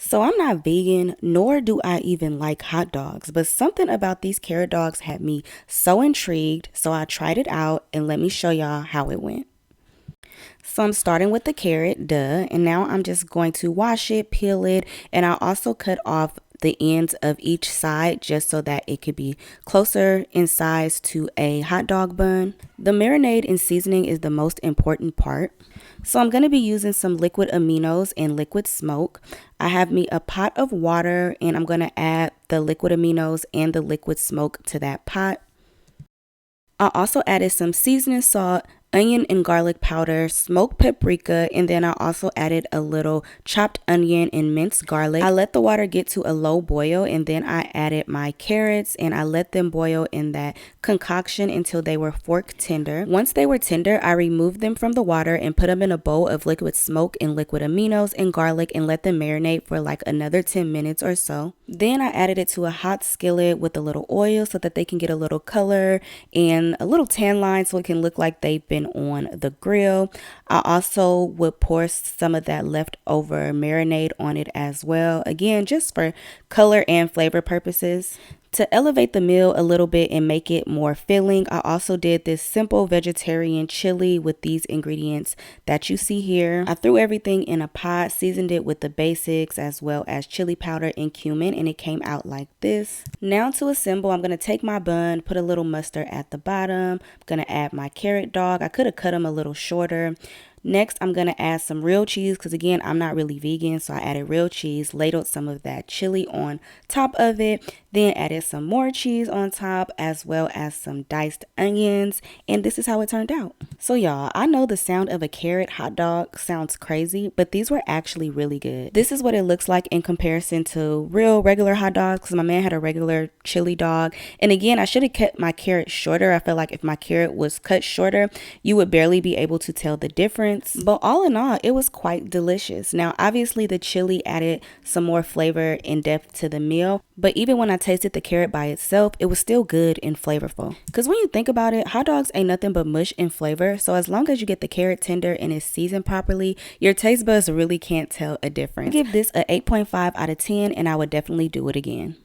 So I'm not vegan, nor do I even like hot dogs, but something about these carrot dogs had me so intrigued, so I tried it out and let me show y'all how it went. So I'm starting with the carrot, duh, and now I'm just going to wash it, peel it, and I also cut off the ends of each side just so that it could be closer in size to a hot dog bun. The marinade and seasoning is the most important part. So I'm going to be using some liquid aminos and liquid smoke. I have me a pot of water and I'm going to add the liquid aminos and the liquid smoke to that pot. I also added some seasoning salt, onion and garlic powder, smoked paprika, and then I also added a little chopped onion and minced garlic. I let the water get to a low boil and then I added my carrots and I let them boil in that concoction until they were fork tender. Once they were tender, I removed them from the water and put them in a bowl of liquid smoke and liquid aminos and garlic and let them marinate for like another 10 minutes or so. Then I added it to a hot skillet with a little oil so that they can get a little color and a little tan line so it can look like they've been on the grill. I also would pour some of that leftover marinade on it as well, again just for color and flavor purposes. To elevate the meal a little bit and make it more filling, I also did this simple vegetarian chili with these ingredients that you see here. I threw everything in a pot, seasoned it with the basics as well as chili powder and cumin, and it came out like this. Now to assemble, I'm going to take my bun, put a little mustard at the bottom. I'm going to add my carrot dog. I could have cut them a little shorter. Next, I'm going to add some real cheese because, again, I'm not really vegan, so I added real cheese, ladled some of that chili on top of it, then added some more cheese on top as well as some diced onions, and this is how it turned out. So, y'all, I know the sound of a carrot hot dog sounds crazy, but these were actually really good. This is what it looks like in comparison to real regular hot dogs because my man had a regular chili dog, and again, I should have cut my carrot shorter. I feel like if my carrot was cut shorter, you would barely be able to tell the difference. But all in all, it was quite delicious. Now, obviously, the chili added some more flavor and depth to the meal. But even when I tasted the carrot by itself, it was still good and flavorful. Because when you think about it, hot dogs ain't nothing but mush and flavor. So as long as you get the carrot tender and it's seasoned properly, your taste buds really can't tell a difference. I give this a 8.5 out of 10 and I would definitely do it again.